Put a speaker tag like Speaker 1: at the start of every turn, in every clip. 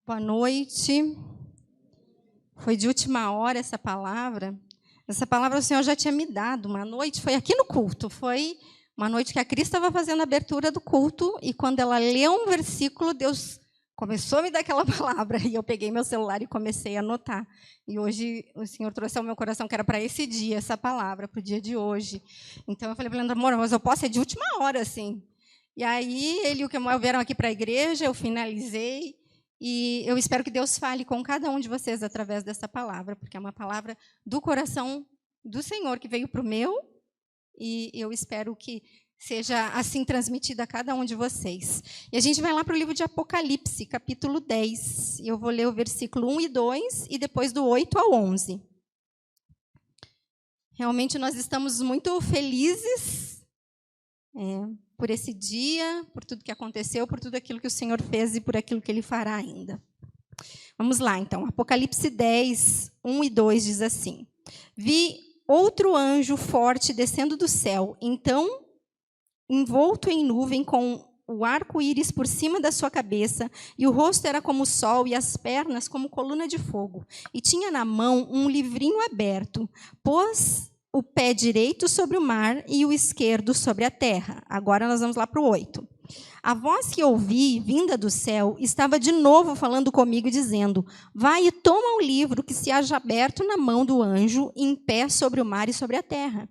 Speaker 1: Boa noite. Foi de última hora essa palavra. Essa palavra o Senhor já tinha me dado uma noite, foi aqui no culto. Foi uma noite que a Cris estava fazendo a abertura do culto e quando ela leu um versículo, Deus começou a me dar aquela palavra. E eu peguei meu celular e comecei a anotar. E hoje o Senhor trouxe ao meu coração que era para esse dia, essa palavra, para o dia de hoje. Então eu falei para ele, amor, mas eu posso, é de última hora, assim. E aí ele e o Kemuel vieram aqui para a igreja, eu finalizei. E eu espero que Deus fale com cada um de vocês através dessa palavra, porque é uma palavra do coração do Senhor que veio para o meu, e eu espero que seja assim transmitida a cada um de vocês. E a gente vai lá para o livro de Apocalipse, capítulo 10. E eu vou ler o versículo 1 e 2, e depois do 8 ao 11. Realmente nós estamos muito felizes por esse dia, por tudo que aconteceu, por tudo aquilo que o Senhor fez e por aquilo que Ele fará ainda. Vamos lá, então. Apocalipse 10, 1 e 2 diz assim. Vi outro anjo forte descendo do céu, então, envolto em nuvem, com o arco-íris por cima da sua cabeça, e o rosto era como o sol, e as pernas como coluna de fogo. E tinha na mão um livrinho aberto, pôs o pé direito sobre o mar e o esquerdo sobre a terra. Agora nós vamos lá para o 8. A voz que ouvi, vinda do céu, estava de novo falando comigo, dizendo, vai e toma o livro que se haja aberto na mão do anjo, em pé sobre o mar e sobre a terra.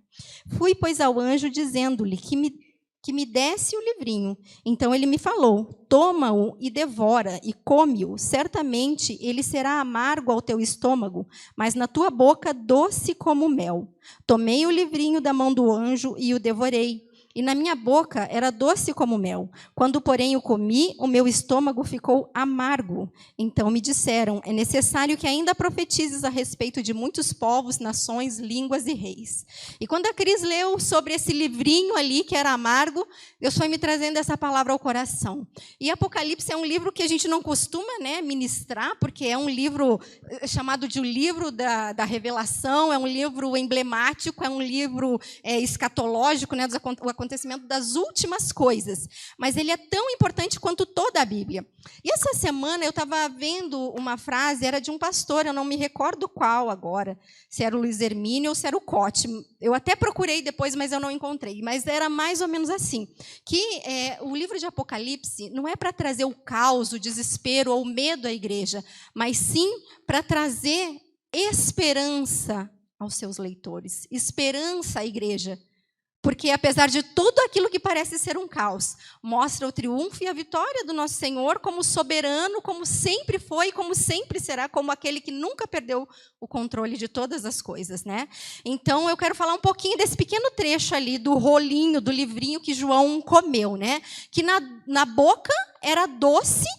Speaker 1: Fui, pois, ao anjo, dizendo-lhe que me desse o livrinho. Então ele me falou, toma-o e devora, e come-o. Certamente ele será amargo ao teu estômago, mas na tua boca doce como mel. Tomei o livrinho da mão do anjo e o devorei. E na minha boca era doce como mel. Quando, porém, o comi, o meu estômago ficou amargo. Então me disseram, é necessário que ainda profetizes a respeito de muitos povos, nações, línguas e reis. E quando a Cris leu sobre esse livrinho ali, que era amargo, Deus foi me trazendo essa palavra ao coração. E Apocalipse é um livro que a gente não costuma ministrar, porque é um livro chamado de o livro da revelação, é um livro emblemático, é um livro escatológico, o acontecimento das últimas coisas, mas ele é tão importante quanto toda a Bíblia. E essa semana eu estava vendo uma frase, era de um pastor, eu não me recordo qual agora, se era o Luiz Hermínio ou se era o Cote. Eu até procurei depois, mas eu não encontrei. Mas era mais ou menos assim, que o livro de Apocalipse não é para trazer o caos, o desespero ou o medo à igreja, mas sim para trazer esperança aos seus leitores, esperança à igreja. Porque, apesar de tudo aquilo que parece ser um caos, mostra o triunfo e a vitória do nosso Senhor como soberano, como sempre foi, como sempre será, como aquele que nunca perdeu o controle de todas as coisas, né? Então, eu quero falar um pouquinho desse pequeno trecho ali, do rolinho, do livrinho que João comeu, né? Que na boca era doce,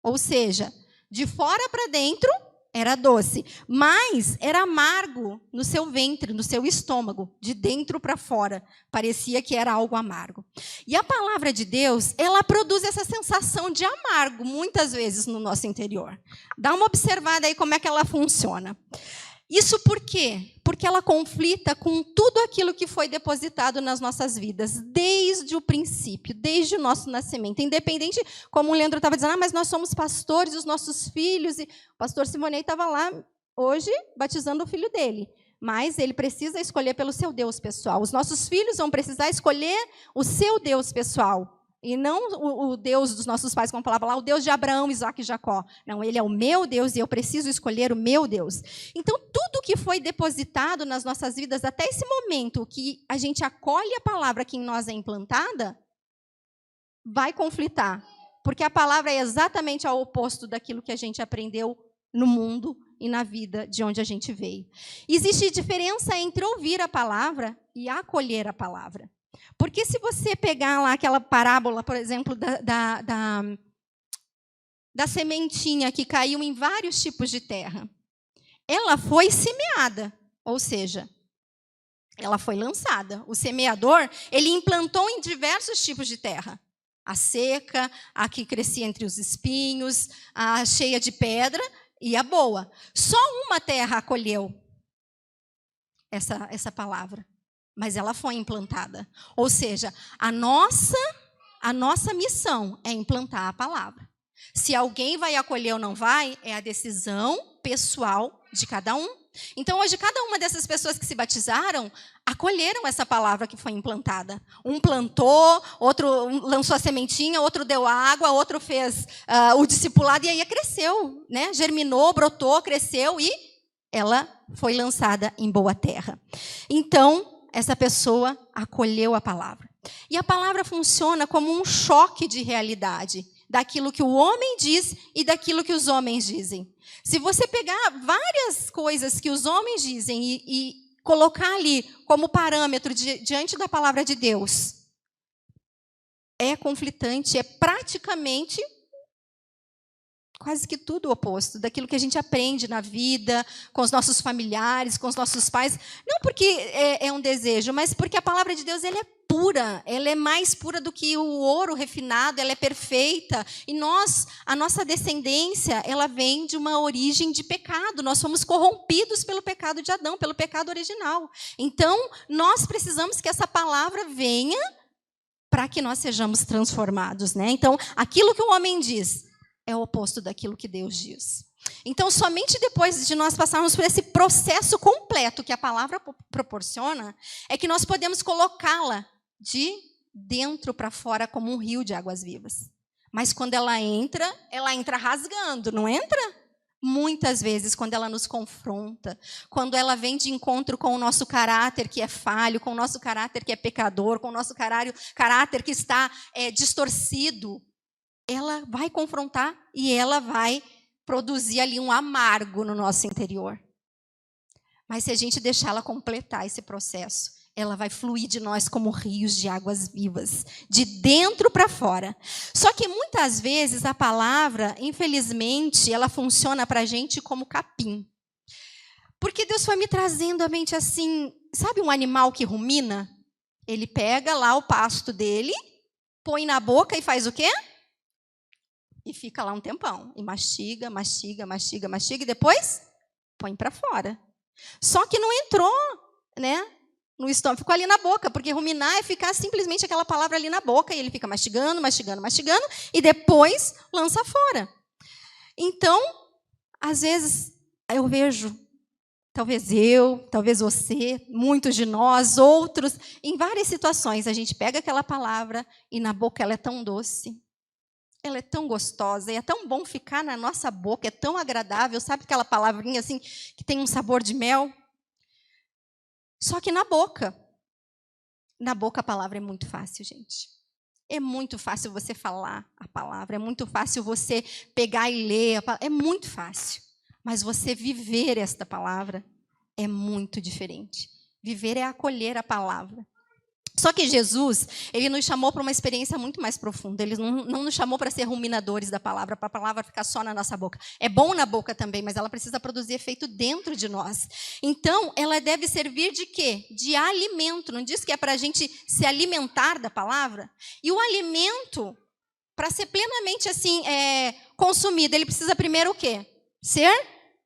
Speaker 1: ou seja, de fora para dentro era doce, mas era amargo no seu ventre, no seu estômago, de dentro para fora. Parecia que era algo amargo. E a palavra de Deus, ela produz essa sensação de amargo, muitas vezes, no nosso interior. Dá uma observada aí como é que ela funciona. Isso por quê? Porque ela conflita com tudo aquilo que foi depositado nas nossas vidas, desde o princípio, desde o nosso nascimento. Independente, como o Leandro estava dizendo, mas nós somos pastores, os nossos filhos, e o pastor Simonei estava lá hoje batizando o filho dele. Mas ele precisa escolher pelo seu Deus pessoal. Os nossos filhos vão precisar escolher o seu Deus pessoal. E não o Deus dos nossos pais, como falava lá, o Deus de Abraão, Isaque e Jacó. Não, ele é o meu Deus e eu preciso escolher o meu Deus. Então, tudo que foi depositado nas nossas vidas, até esse momento que a gente acolhe a palavra que em nós é implantada, vai conflitar. Porque a palavra é exatamente ao oposto daquilo que a gente aprendeu no mundo e na vida de onde a gente veio. Existe diferença entre ouvir a palavra e acolher a palavra. Porque se você pegar lá aquela parábola, por exemplo, da sementinha que caiu em vários tipos de terra, ela foi semeada, ou seja, ela foi lançada. O semeador, ele implantou em diversos tipos de terra. A seca, a que crescia entre os espinhos, a cheia de pedra e a boa. Só uma terra acolheu essa palavra. Mas ela foi implantada. Ou seja, a nossa missão é implantar a palavra. Se alguém vai acolher ou não vai, é a decisão pessoal de cada um. Então, hoje, cada uma dessas pessoas que se batizaram, acolheram essa palavra que foi implantada. Um plantou, outro lançou a sementinha, outro deu água, outro fez o discipulado, e aí cresceu, né? Germinou, brotou, cresceu, e ela foi lançada em boa terra. Então, essa pessoa acolheu a palavra. E a palavra funciona como um choque de realidade, daquilo que o homem diz e daquilo que os homens dizem. Se você pegar várias coisas que os homens dizem e colocar ali como parâmetro diante da palavra de Deus, é conflitante, é praticamente quase que tudo o oposto daquilo que a gente aprende na vida, com os nossos familiares, com os nossos pais. Não porque é um desejo, mas porque a palavra de Deus ela é pura, ela é mais pura do que o ouro refinado, ela é perfeita. E a nossa descendência, ela vem de uma origem de pecado. Nós fomos corrompidos pelo pecado de Adão, pelo pecado original. Então, nós precisamos que essa palavra venha para que nós sejamos transformados, né? Então, aquilo que o homem diz é o oposto daquilo que Deus diz. Então, somente depois de nós passarmos por esse processo completo que a palavra proporciona, é que nós podemos colocá-la de dentro para fora como um rio de águas vivas. Mas quando ela entra rasgando, não entra? Muitas vezes, quando ela nos confronta, quando ela vem de encontro com o nosso caráter que é falho, com o nosso caráter que é pecador, com o nosso caráter que está distorcido, ela vai confrontar e ela vai produzir ali um amargo no nosso interior. Mas se a gente deixar ela completar esse processo, ela vai fluir de nós como rios de águas vivas, de dentro para fora. Só que muitas vezes a palavra, infelizmente, ela funciona para a gente como capim. Porque Deus foi me trazendo à mente assim, sabe um animal que rumina? Ele pega lá o pasto dele, põe na boca e faz o quê? E fica lá um tempão. E mastiga, mastiga, mastiga, mastiga, e depois põe para fora. Só que não entrou, né, no estômago, ficou ali na boca, porque ruminar é ficar simplesmente aquela palavra ali na boca, e ele fica mastigando, mastigando, mastigando, e depois lança fora. Então, às vezes, eu vejo, talvez você, muitos de nós, outros, em várias situações, a gente pega aquela palavra e na boca ela é tão doce. Ela é tão gostosa, e é tão bom ficar na nossa boca, é tão agradável, sabe aquela palavrinha assim, que tem um sabor de mel? Só que na boca a palavra é muito fácil, gente. É muito fácil você falar a palavra, é muito fácil você pegar e ler a palavra, é muito fácil. Mas você viver esta palavra é muito diferente. Viver é acolher a palavra. Só que Jesus, ele nos chamou para uma experiência muito mais profunda. Ele não nos chamou para ser ruminadores da palavra, para a palavra ficar só na nossa boca. É bom na boca também, mas ela precisa produzir efeito dentro de nós. Então, ela deve servir de quê? De alimento. Não diz que é para a gente se alimentar da palavra? E o alimento, para ser plenamente assim consumido, ele precisa primeiro o quê? Ser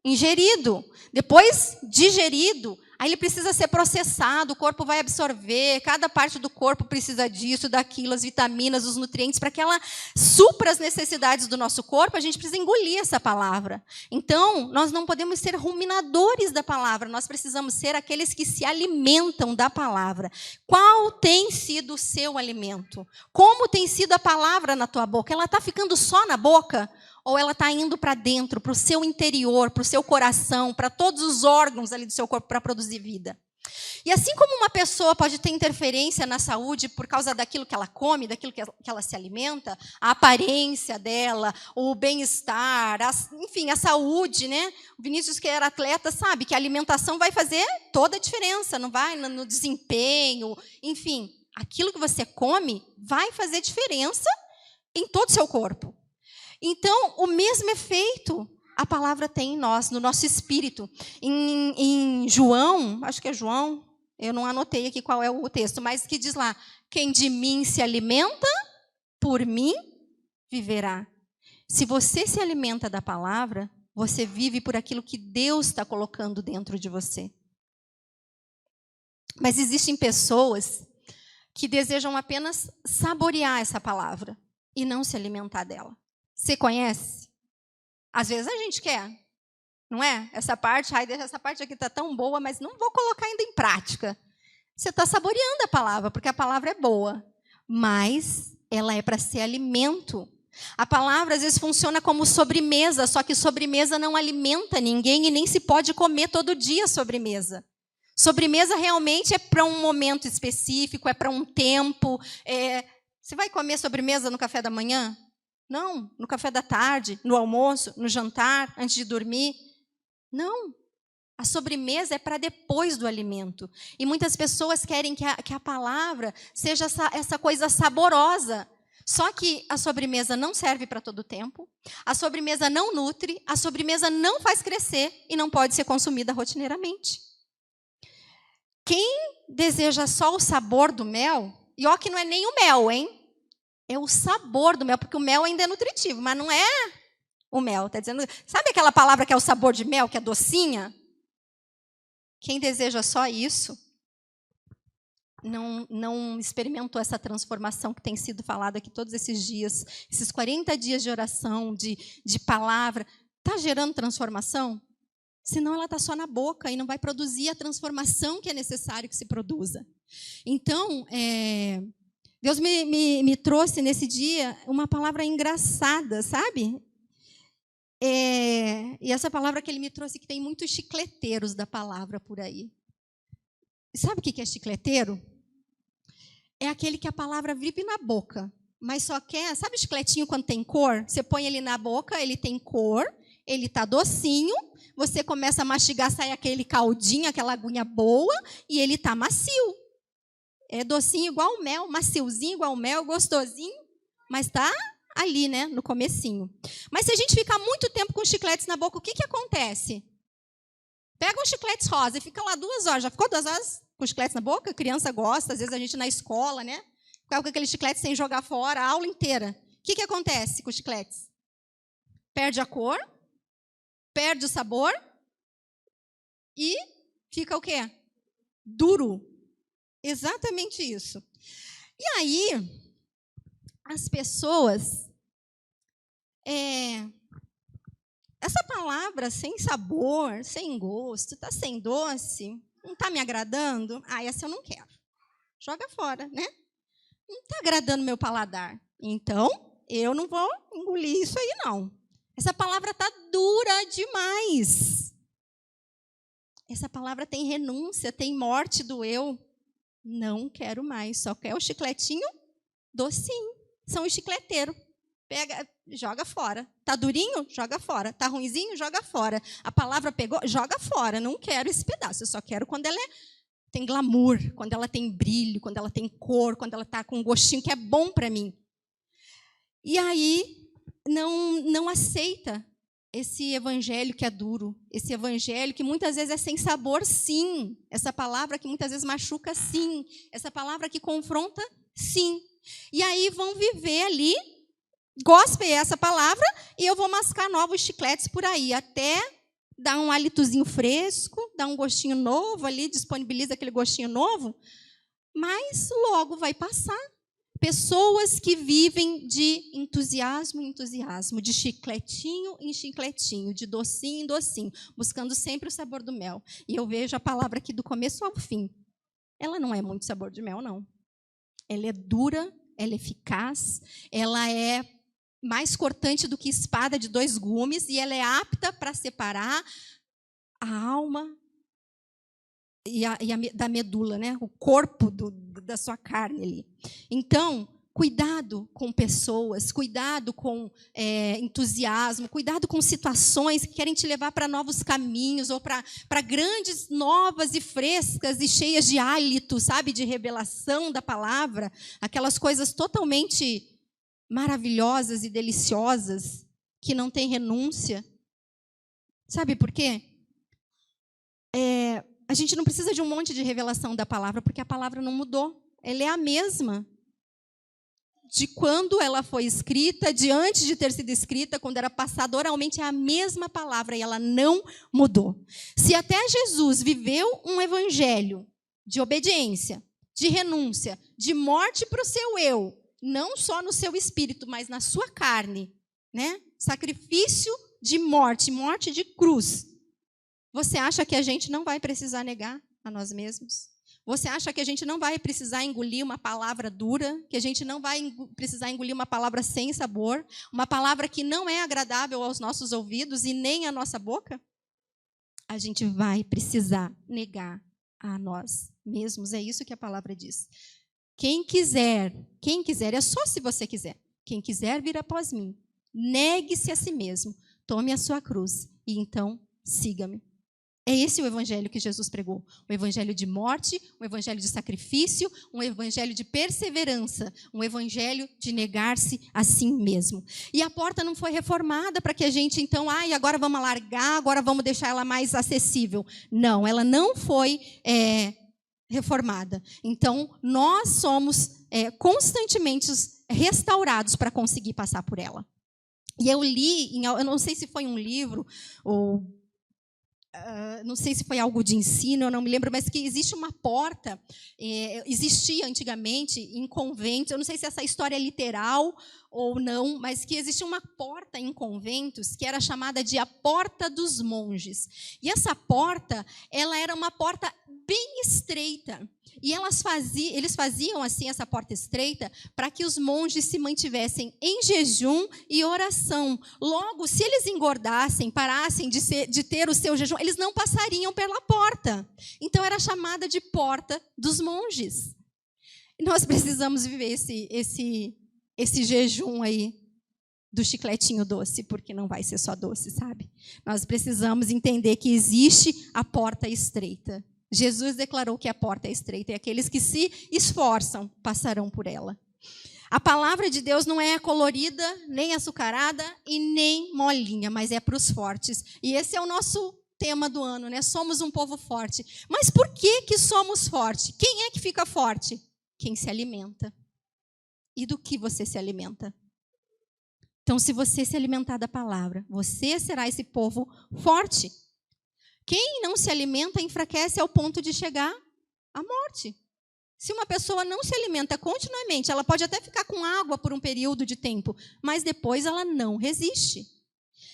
Speaker 1: ingerido, depois digerido. Aí ele precisa ser processado, o corpo vai absorver, cada parte do corpo precisa disso, daquilo, as vitaminas, os nutrientes, para que ela supra as necessidades do nosso corpo, a gente precisa engolir essa palavra. Então, nós não podemos ser ruminadores da palavra, nós precisamos ser aqueles que se alimentam da palavra. Qual tem sido o seu alimento? Como tem sido a palavra na tua boca? Ela está ficando só na boca? Ou ela está indo para dentro, para o seu interior, para o seu coração, para todos os órgãos ali do seu corpo para produzir vida? E assim como uma pessoa pode ter interferência na saúde por causa daquilo que ela come, daquilo que ela se alimenta, a aparência dela, o bem-estar, enfim, a saúde, né? O Vinícius, que era atleta, sabe que a alimentação vai fazer toda a diferença, não vai no desempenho, enfim, aquilo que você come vai fazer diferença em todo o seu corpo. Então, o mesmo efeito a palavra tem em nós, no nosso espírito. Em João, acho que é João, eu não anotei aqui qual é o texto, mas que diz lá, quem de mim se alimenta, por mim viverá. Se você se alimenta da palavra, você vive por aquilo que Deus está colocando dentro de você. Mas existem pessoas que desejam apenas saborear essa palavra e não se alimentar dela. Você conhece? Às vezes a gente quer, não é? Essa parte aqui está tão boa, mas não vou colocar ainda em prática. Você está saboreando a palavra, porque a palavra é boa, mas ela é para ser alimento. A palavra às vezes funciona como sobremesa, só que sobremesa não alimenta ninguém e nem se pode comer todo dia sobremesa. Sobremesa realmente é para um momento específico, é para um tempo. Você vai comer sobremesa no café da manhã? Não. No café da tarde, no almoço, no jantar, antes de dormir? Não. A sobremesa é para depois do alimento. E muitas pessoas querem que a palavra seja essa coisa saborosa. Só que a sobremesa não serve para todo o tempo, a sobremesa não nutre, a sobremesa não faz crescer e não pode ser consumida rotineiramente. Quem deseja só o sabor do mel, e ó que não é nem o mel, hein? É o sabor do mel, porque o mel ainda é nutritivo, mas não é o mel. Tá dizendo, sabe aquela palavra que é o sabor de mel, que é docinha? Quem deseja só isso, não experimentou essa transformação que tem sido falada aqui todos esses dias, esses 40 dias de oração, de palavra. Está gerando transformação? Senão ela está só na boca e não vai produzir a transformação que é necessário que se produza. Então, Deus me trouxe nesse dia uma palavra engraçada, sabe? E essa palavra que ele me trouxe, que tem muitos chicleteiros da palavra por aí. Sabe o que é chicleteiro? É aquele que a palavra vive na boca, mas só quer... Sabe o chicletinho quando tem cor? Você põe ele na boca, ele tem cor, ele está docinho, você começa a mastigar, sai aquele caldinho, aquela aguinha boa, e ele está macio. É docinho igual o mel, maciozinho igual o mel, gostosinho, mas está ali, né, no comecinho. Mas se a gente ficar muito tempo com chicletes na boca, o que acontece? Pega uns chicletes rosa e fica lá 2 horas. Já ficou 2 horas com chicletes na boca? A criança gosta, às vezes a gente na escola, né? Ficava com aquele chiclete sem jogar fora a aula inteira. O que acontece com os chicletes? Perde a cor, perde o sabor e fica o quê? Duro. Exatamente isso. E aí, as pessoas... essa palavra sem sabor, sem gosto, está sem doce, não está me agradando? Essa eu não quero. Joga fora, né? Não está agradando meu paladar. Então, eu não vou engolir isso aí, não. Essa palavra está dura demais. Essa palavra tem renúncia, tem morte do eu. Não quero mais, só quero o chicletinho docinho. São os chicleteiros. Pega, joga fora. Tá durinho? Joga fora. Tá ruinzinho? Joga fora. A palavra pegou? Joga fora. Não quero esse pedaço. Eu só quero quando ela tem glamour, quando ela tem brilho, quando ela tem cor, quando ela está com um gostinho que é bom para mim. E aí não aceita esse evangelho que é duro, esse evangelho que muitas vezes é sem sabor, sim. Essa palavra que muitas vezes machuca, sim. Essa palavra que confronta, sim. E aí vão viver ali, gospem essa palavra, e eu vou mascar novos chicletes por aí, até dar um hálitozinho fresco, dar um gostinho novo ali, disponibiliza aquele gostinho novo, mas logo vai passar. Pessoas que vivem de entusiasmo em entusiasmo, de chicletinho em chicletinho, de docinho em docinho, buscando sempre o sabor do mel. E eu vejo a palavra aqui do começo ao fim. Ela não é muito sabor de mel, não. Ela é dura, ela é eficaz, ela é mais cortante do que espada de 2 gumes, e ela é apta para separar a alma da medula, né? O corpo da sua carne ali. Então, cuidado com pessoas, cuidado com entusiasmo, cuidado com situações que querem te levar para novos caminhos ou para grandes, novas e frescas e cheias de hálito, sabe? De revelação da palavra, aquelas coisas totalmente maravilhosas e deliciosas que não têm renúncia. Sabe por quê? A gente não precisa de um monte de revelação da palavra, porque a palavra não mudou. Ela é a mesma. De quando ela foi escrita, de antes de ter sido escrita, quando era passada oralmente, é a mesma palavra e ela não mudou. Se até Jesus viveu um evangelho de obediência, de renúncia, de morte para o seu eu, não só no seu espírito, mas na sua carne, né? Sacrifício de morte, morte de cruz. Você acha que a gente não vai precisar negar a nós mesmos? Você acha que a gente não vai precisar engolir uma palavra dura? Que a gente não vai precisar engolir uma palavra sem sabor? Uma palavra que não é agradável aos nossos ouvidos e nem à nossa boca? A gente vai precisar negar a nós mesmos. É isso que a palavra diz. Quem quiser, é só se você quiser. Quem quiser vir após mim, negue-se a si mesmo, tome a sua cruz e então siga-me. É esse o evangelho que Jesus pregou. Um evangelho de morte, um evangelho de sacrifício, um evangelho de perseverança, um evangelho de negar-se a si mesmo. E a porta não foi reformada para que a gente, então, agora vamos alargar, agora vamos deixar ela mais acessível. Não, ela não foi reformada. Então, nós somos constantemente restaurados para conseguir passar por ela. E eu li, eu não sei se foi um livro ou não sei se foi algo de ensino, eu não me lembro, mas que existe uma porta, existia antigamente em conventos, eu não sei se essa história é literal ou não, mas que existia uma porta em conventos que era chamada de a Porta dos Monges. E essa porta, ela era uma porta bem estreita. E eles faziam assim essa porta estreita para que os monges se mantivessem em jejum e oração. Logo, se eles engordassem, parassem de ter o seu jejum, eles não passariam pela porta. Então, era chamada de Porta dos Monges. E nós precisamos viver esse jejum aí do chicletinho doce, porque não vai ser só doce, sabe? Nós precisamos entender que existe a porta estreita. Jesus declarou que a porta é estreita e aqueles que se esforçam passarão por ela. A palavra de Deus não é colorida, nem açucarada e nem molinha, mas é para os fortes. E esse é o nosso tema do ano, né? Somos um povo forte. Mas por que somos fortes? Quem é que fica forte? Quem se alimenta. E do que você se alimenta? Então, se você se alimentar da palavra, você será esse povo forte. Quem não se alimenta enfraquece ao ponto de chegar à morte. Se uma pessoa não se alimenta continuamente, ela pode até ficar com água por um período de tempo, mas depois ela não resiste.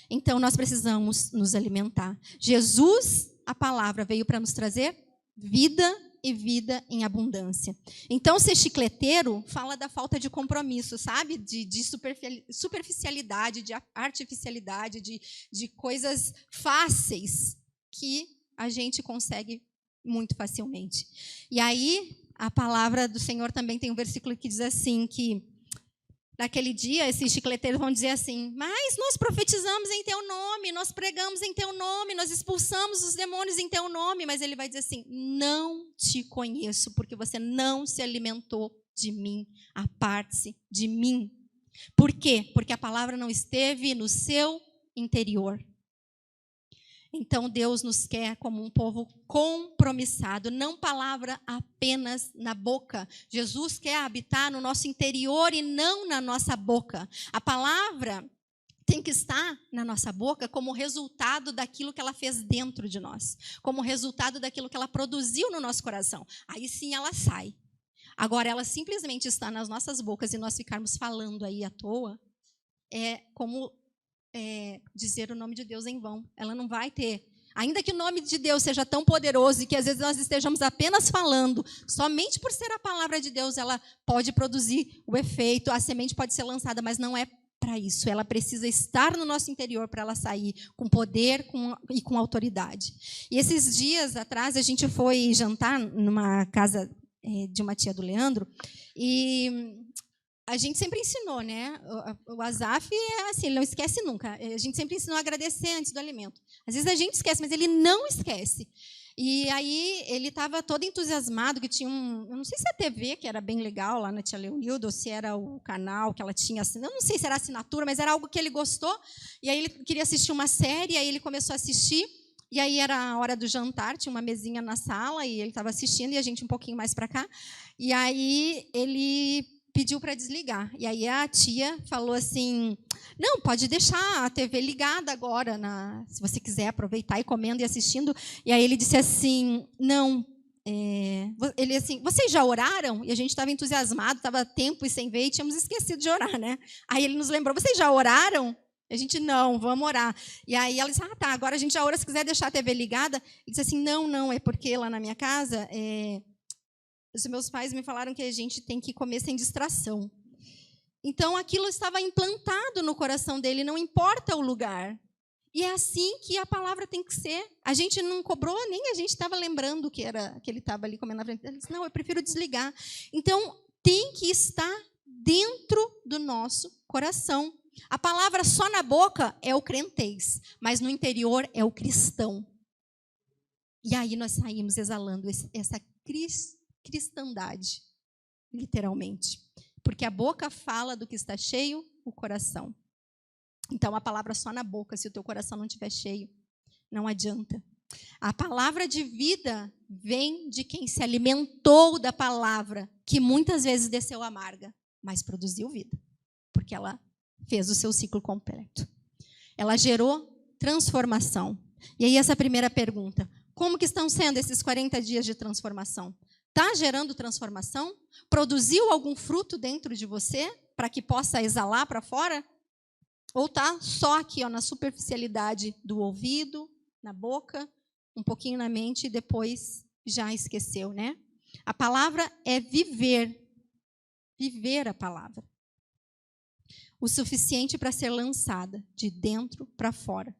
Speaker 1: Então, nós precisamos nos alimentar. Jesus, a palavra, veio para nos trazer vida e vida em abundância. Então, ser chicleteiro fala da falta de compromisso, sabe? De superficialidade, de artificialidade, de coisas fáceis que a gente consegue muito facilmente. E aí, a palavra do Senhor também tem um versículo que diz assim, que naquele dia, esses chicleteiros vão dizer assim, mas nós profetizamos em teu nome, nós pregamos em teu nome, nós expulsamos os demônios em teu nome, mas ele vai dizer assim, não te conheço, porque você não se alimentou de mim, aparte-se de mim. Por quê? Porque a palavra não esteve no seu interior. Então, Deus nos quer como um povo compromissado, não palavra apenas na boca. Jesus quer habitar no nosso interior e não na nossa boca. A palavra tem que estar na nossa boca como resultado daquilo que ela fez dentro de nós, como resultado daquilo que ela produziu no nosso coração. Aí sim ela sai. Agora, ela simplesmente está nas nossas bocas e nós ficarmos falando aí à toa, é como dizer o nome de Deus em vão. Ela não vai ter, ainda que o nome de Deus seja tão poderoso e que às vezes nós estejamos apenas falando, somente por ser a palavra de Deus ela pode produzir o efeito, a semente pode ser lançada, mas não é para isso. Ela precisa estar no nosso interior para ela sair com poder e com autoridade. E esses dias atrás a gente foi jantar numa casa de uma tia do Leandro e a gente sempre ensinou, né? O Azaf é assim, ele não esquece nunca. A gente sempre ensinou a agradecer antes do alimento. Às vezes a gente esquece, mas ele não esquece. E aí ele estava todo entusiasmado, que tinha eu não sei se é a TV, que era bem legal lá na tia Leonilda, ou se era o canal que ela tinha, eu não sei se era assinatura, mas era algo que ele gostou. E aí ele queria assistir uma série, aí ele começou a assistir. E aí era a hora do jantar, tinha uma mesinha na sala, e ele estava assistindo, e a gente um pouquinho mais para cá. E aí ele pediu para desligar. E aí a tia falou assim, não, pode deixar a TV ligada agora, se você quiser aproveitar e comendo e assistindo. E aí ele disse assim, não, ele assim, vocês já oraram? E a gente estava entusiasmado, estava tempo e sem ver, e tínhamos esquecido de orar, né? Aí ele nos lembrou, vocês já oraram? E a gente, não, vamos orar. E aí ela disse, tá, agora a gente já ora, se quiser deixar a TV ligada. E disse assim, não, é porque lá na minha casa, os meus pais me falaram que a gente tem que comer sem distração. Então, aquilo estava implantado no coração dele, não importa o lugar. E é assim que a palavra tem que ser. A gente não cobrou, nem a gente estava lembrando que ele estava ali comendo na frente. Ele disse, não, eu prefiro desligar. Então, tem que estar dentro do nosso coração. A palavra só na boca é o crentez, mas no interior é o cristão. E aí nós saímos exalando essa cristandade, literalmente. Porque a boca fala do que está cheio, o coração. Então, a palavra só na boca, se o teu coração não estiver cheio, não adianta. A palavra de vida vem de quem se alimentou da palavra, que muitas vezes desceu amarga, mas produziu vida, porque ela fez o seu ciclo completo. Ela gerou transformação. E aí essa primeira pergunta, como que estão sendo esses 40 dias de transformação? Está gerando transformação? Produziu algum fruto dentro de você para que possa exalar para fora? Ou está só aqui, na superficialidade do ouvido, na boca, um pouquinho na mente e depois já esqueceu, né? A palavra é viver. Viver a palavra. O suficiente para ser lançada de dentro para fora.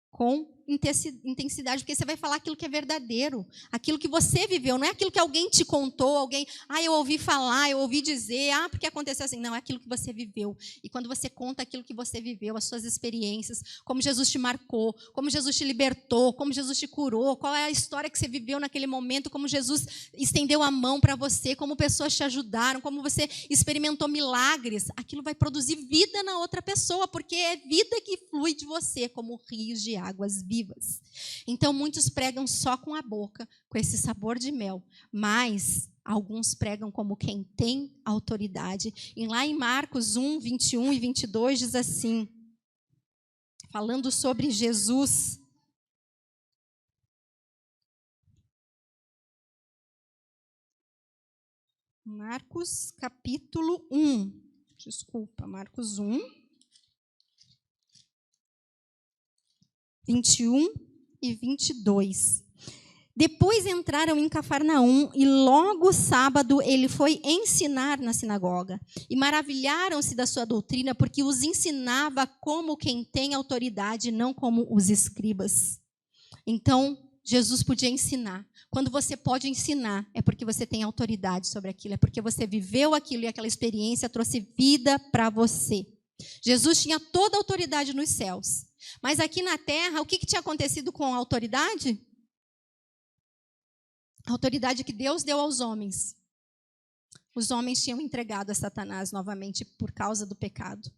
Speaker 1: Com intensidade, porque você vai falar aquilo que é verdadeiro, aquilo que você viveu, não é aquilo que alguém te contou, eu ouvi falar, eu ouvi dizer, porque aconteceu assim. Não, é aquilo que você viveu. E quando você conta aquilo que você viveu, as suas experiências, como Jesus te marcou, como Jesus te libertou, como Jesus te curou, qual é a história que você viveu naquele momento, como Jesus estendeu a mão para você, como pessoas te ajudaram, como você experimentou milagres, aquilo vai produzir vida na outra pessoa, porque é vida que flui de você, como rios de águas vivas. Então, muitos pregam só com a boca, com esse sabor de mel, mas alguns pregam como quem tem autoridade. E lá em Marcos 1, 21 e 22 diz assim, falando sobre Jesus. Marcos capítulo 1. Marcos 1. 21 e 22. Depois entraram em Cafarnaum e logo sábado ele foi ensinar na sinagoga. E maravilharam-se da sua doutrina, porque os ensinava como quem tem autoridade, não como os escribas. Então, Jesus podia ensinar. Quando você pode ensinar, é porque você tem autoridade sobre aquilo, é porque você viveu aquilo e aquela experiência trouxe vida para você. Jesus tinha toda a autoridade nos céus. Mas aqui na terra, o que tinha acontecido com a autoridade? A autoridade que Deus deu aos homens. Os homens tinham entregado a Satanás novamente por causa do pecado.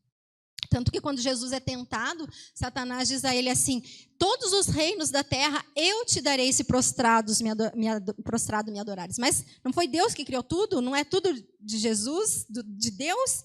Speaker 1: Tanto que quando Jesus é tentado, Satanás diz a ele assim, todos os reinos da terra eu te darei se prostrado me adorares. Mas não foi Deus que criou tudo? Não é tudo de Jesus, de Deus?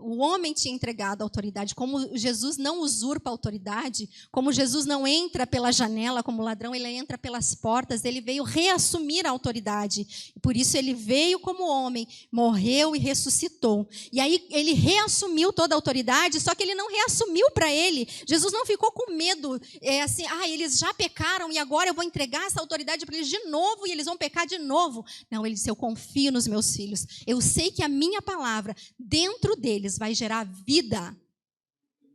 Speaker 1: O homem tinha entregado a autoridade. Como Jesus não usurpa a autoridade, como Jesus não entra pela janela como ladrão, ele entra pelas portas, ele veio reassumir a autoridade. Por isso ele veio como homem, morreu e ressuscitou. E aí ele reassumiu toda a autoridade, só que ele não reassumiu para ele. Jesus não ficou com medo, eles já pecaram e agora eu vou entregar essa autoridade para eles de novo e eles vão pecar de novo. Não, ele disse, eu confio nos meus filhos. Eu sei que a minha palavra, dentro deles, vai gerar vida.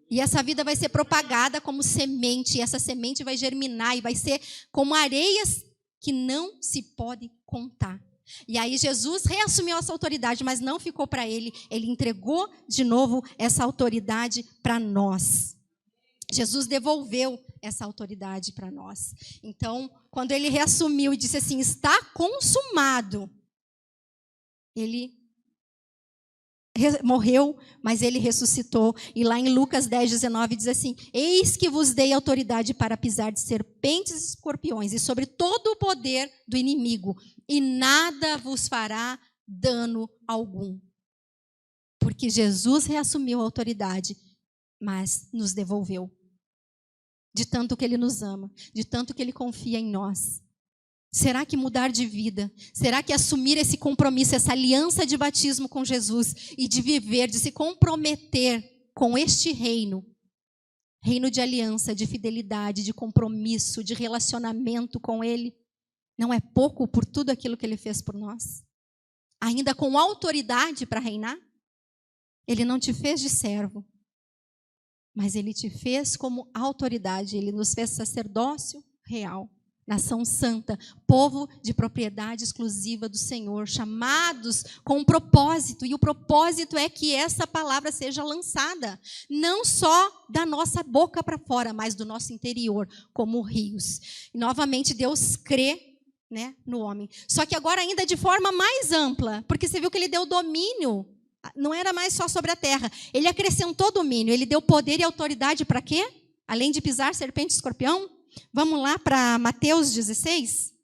Speaker 1: E essa vida vai ser propagada como semente. E essa semente vai germinar e vai ser como areias que não se podem contar. E aí Jesus reassumiu essa autoridade, mas não ficou para ele. Ele entregou de novo essa autoridade para nós. Jesus devolveu essa autoridade para nós. Então, quando ele reassumiu e disse assim, está consumado, ele morreu, mas ele ressuscitou. E lá em Lucas 10, 19 diz assim, eis que vos dei autoridade para pisar de serpentes e escorpiões e sobre todo o poder do inimigo, e nada vos fará dano algum. Porque Jesus reassumiu a autoridade, mas nos devolveu. De tanto que ele nos ama, de tanto que ele confia em nós. Será que mudar de vida, será que assumir esse compromisso, essa aliança de batismo com Jesus e de viver, de se comprometer com este reino, Reino de aliança, de fidelidade, de compromisso, de relacionamento com Ele. Não é pouco por tudo aquilo que Ele fez por nós? Ainda com autoridade para reinar? Ele não te fez de servo, mas Ele te fez como autoridade. Ele nos fez sacerdócio real, nação santa, povo de propriedade exclusiva do Senhor, chamados com um propósito, e o propósito é que essa palavra seja lançada, não só da nossa boca para fora, mas do nosso interior, como rios. E novamente Deus crê, né, no homem. Só que agora ainda de forma mais ampla, porque você viu que Ele deu domínio, não era mais só sobre a terra, Ele acrescentou domínio, Ele deu poder e autoridade para quê? Além de pisar serpente e escorpião? Vamos lá para Mateus 16.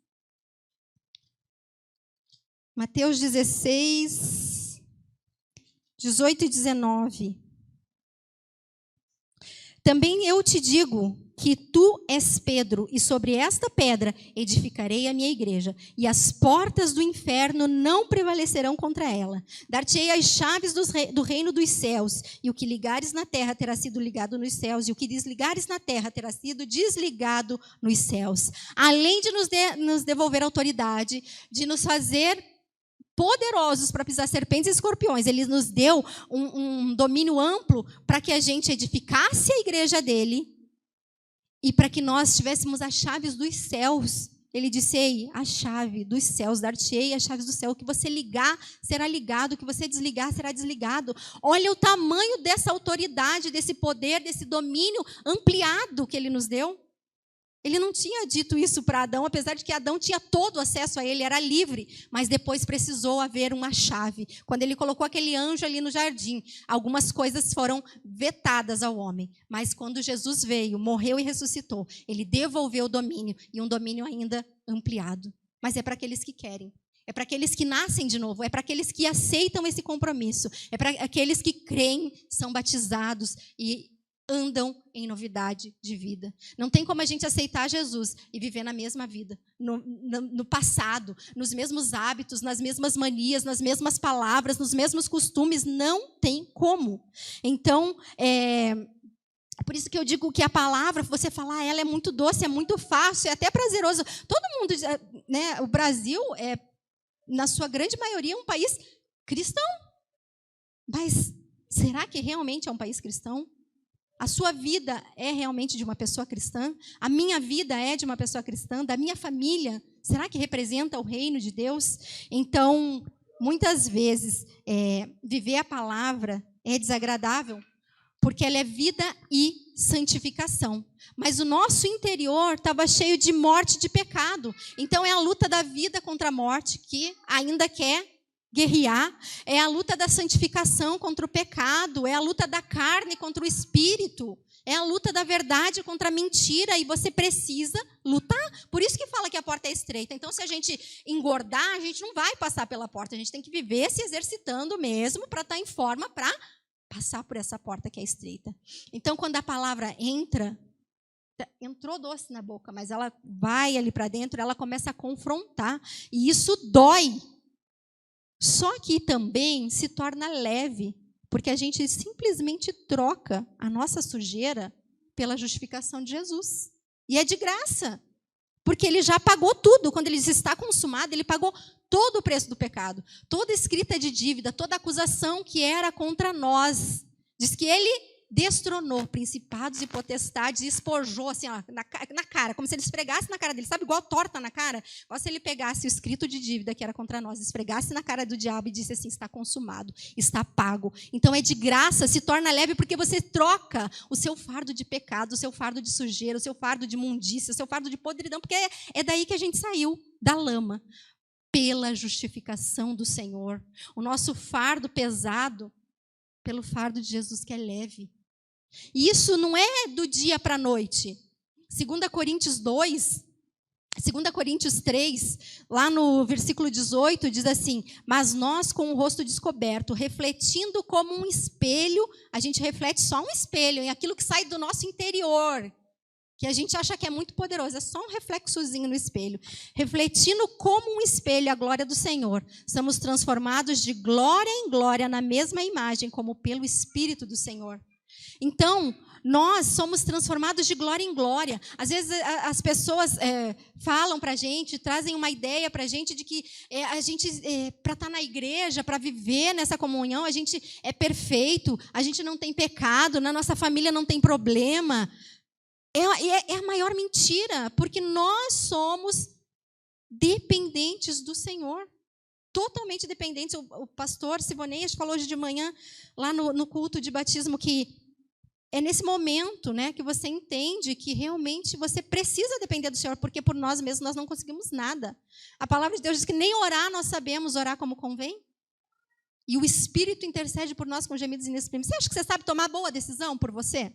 Speaker 1: Mateus 16, 18 e 19. Também eu te digo que tu és Pedro, e sobre esta pedra edificarei a minha igreja, e as portas do inferno não prevalecerão contra ela. Dar-te-ei as chaves do reino dos céus, e o que ligares na terra terá sido ligado nos céus, e o que desligares na terra terá sido desligado nos céus. Além de nos devolver autoridade, de nos fazer poderosos para pisar serpentes e escorpiões, Ele nos deu um domínio amplo para que a gente edificasse a igreja dele, e para que nós tivéssemos as chaves dos céus. Ele disse: ei, a chave dos céus, dar-te-ei as chaves do céu. O que você ligar, será ligado. O que você desligar, será desligado. Olha o tamanho dessa autoridade, desse poder, desse domínio ampliado que Ele nos deu. Ele não tinha dito isso para Adão, apesar de que Adão tinha todo o acesso a ele, era livre. Mas depois precisou haver uma chave. Quando Ele colocou aquele anjo ali no jardim, algumas coisas foram vetadas ao homem. Mas quando Jesus veio, morreu e ressuscitou, Ele devolveu o domínio, e um domínio ainda ampliado. Mas é para aqueles que querem. É para aqueles que nascem de novo, é para aqueles que aceitam esse compromisso, é para aqueles que creem, são batizados e andam em novidade de vida. Não tem como a gente aceitar Jesus e viver na mesma vida, no passado, nos mesmos hábitos, nas mesmas manias, nas mesmas palavras, nos mesmos costumes. Não tem como. Então, por isso que eu digo que a palavra, você falar ela é muito doce, é muito fácil, é até prazeroso. Todo mundo, né, o Brasil é, na sua grande maioria, um país cristão. Mas será que realmente é um país cristão? A sua vida é realmente de uma pessoa cristã? A minha vida é de uma pessoa cristã? Da minha família? Será que representa o reino de Deus? Então, muitas vezes, viver a palavra é desagradável, porque ela é vida e santificação. Mas o nosso interior estava cheio de morte e de pecado. Então, é a luta da vida contra a morte, que ainda quer guerrear, é a luta da santificação contra o pecado, é a luta da carne contra o espírito, é a luta da verdade contra a mentira, e você precisa lutar. Por isso que fala que a porta é estreita. Então, se a gente engordar, a gente não vai passar pela porta, a gente tem que viver se exercitando mesmo para estar em forma para passar por essa porta que é estreita. Então, quando a palavra entrou doce na boca, mas ela vai ali para dentro, ela começa a confrontar, e isso dói. Só que também se torna leve, porque a gente simplesmente troca a nossa sujeira pela justificação de Jesus. E é de graça, porque Ele já pagou tudo. Quando Ele diz está consumado, Ele pagou todo o preço do pecado. Toda escrita de dívida, toda acusação que era contra nós. Diz que Ele destronou principados e potestades e espojou assim, ó, na cara, como se Ele esfregasse na cara dele. Sabe, igual torta na cara? Igual se Ele pegasse o escrito de dívida que era contra nós, esfregasse na cara do diabo e disse assim: está consumado, está pago. Então é de graça, se torna leve, porque você troca o seu fardo de pecado, o seu fardo de sujeira, o seu fardo de imundícia, o seu fardo de podridão, porque é daí que a gente saiu, da lama, pela justificação do Senhor. O nosso fardo pesado, pelo fardo de Jesus, que é leve. E isso não é do dia para a noite. 2 Coríntios 2, 2 Coríntios 3, lá no versículo 18, diz assim: mas nós com o rosto descoberto, refletindo como um espelho, a gente reflete só um espelho, em aquilo que sai do nosso interior, que a gente acha que é muito poderoso, é só um reflexozinho no espelho. Refletindo como um espelho a glória do Senhor, somos transformados de glória em glória na mesma imagem, como pelo Espírito do Senhor. Então, nós somos transformados de glória em glória. Às vezes as pessoas falam para a gente, trazem uma ideia para a gente de que a gente, para estar na igreja, para viver nessa comunhão, a gente é perfeito, a gente não tem pecado, na nossa família não tem problema. É a maior mentira, porque nós somos dependentes do Senhor. Totalmente dependentes. O pastor Sivoneias falou hoje de manhã, lá no culto de batismo, que é nesse momento, né, que você entende que realmente você precisa depender do Senhor, porque por nós mesmos nós não conseguimos nada. A palavra de Deus diz que nem orar nós sabemos orar como convém. E o Espírito intercede por nós com gemidos inexprimíveis. Você acha que você sabe tomar boa decisão por você?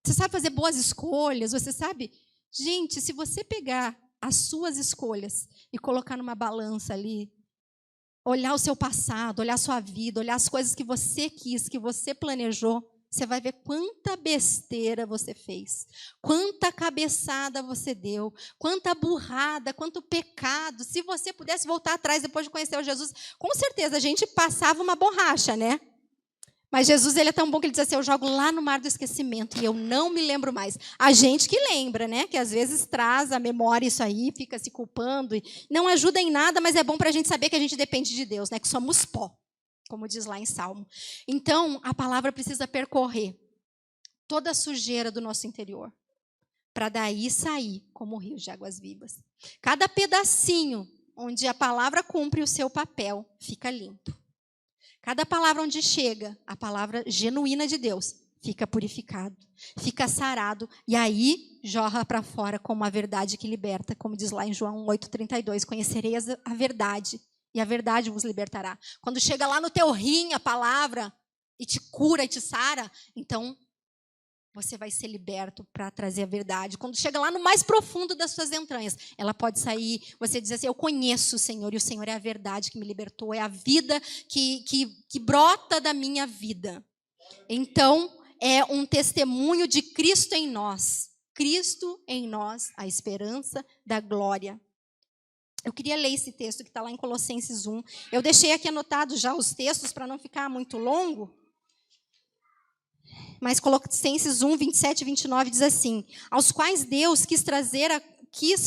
Speaker 1: Você sabe fazer boas escolhas? Você sabe? Gente, se você pegar as suas escolhas e colocar numa balança ali, olhar o seu passado, olhar a sua vida, olhar as coisas que você quis, que você planejou, você vai ver quanta besteira você fez, quanta cabeçada você deu, quanta burrada, quanto pecado. Se você pudesse voltar atrás depois de conhecer o Jesus, com certeza a gente passava uma borracha, né? Mas Jesus, ele é tão bom que ele diz assim, eu jogo lá no mar do esquecimento e eu não me lembro mais. A gente que lembra, né? Que às vezes traz à memória isso aí, fica se culpando. E não ajuda em nada, mas é bom para a gente saber que a gente depende de Deus, né? Que somos pó, como diz lá em Salmo. Então, a palavra precisa percorrer toda a sujeira do nosso interior, para daí sair como rios de águas vivas. Cada pedacinho onde a palavra cumpre o seu papel, fica limpo. Cada palavra onde chega, a palavra genuína de Deus, fica purificado, fica sarado, e aí jorra para fora como a verdade que liberta, como diz lá em João 8,32, conhecereis a verdade, e a verdade vos libertará. Quando chega lá no teu rim a palavra, e te cura, e te sara, então você vai ser liberto para trazer a verdade. Quando chega lá no mais profundo das suas entranhas, ela pode sair, você diz assim, eu conheço o Senhor, e o Senhor é a verdade que me libertou, é a vida que brota da minha vida. Então, é um testemunho de Cristo em nós. Cristo em nós, a esperança da glória. Eu queria ler esse texto que está lá em Colossenses 1. Eu deixei aqui anotado já os textos para não ficar muito longo. Mas Colossenses 1, 27 e 29 diz assim, aos quais Deus quis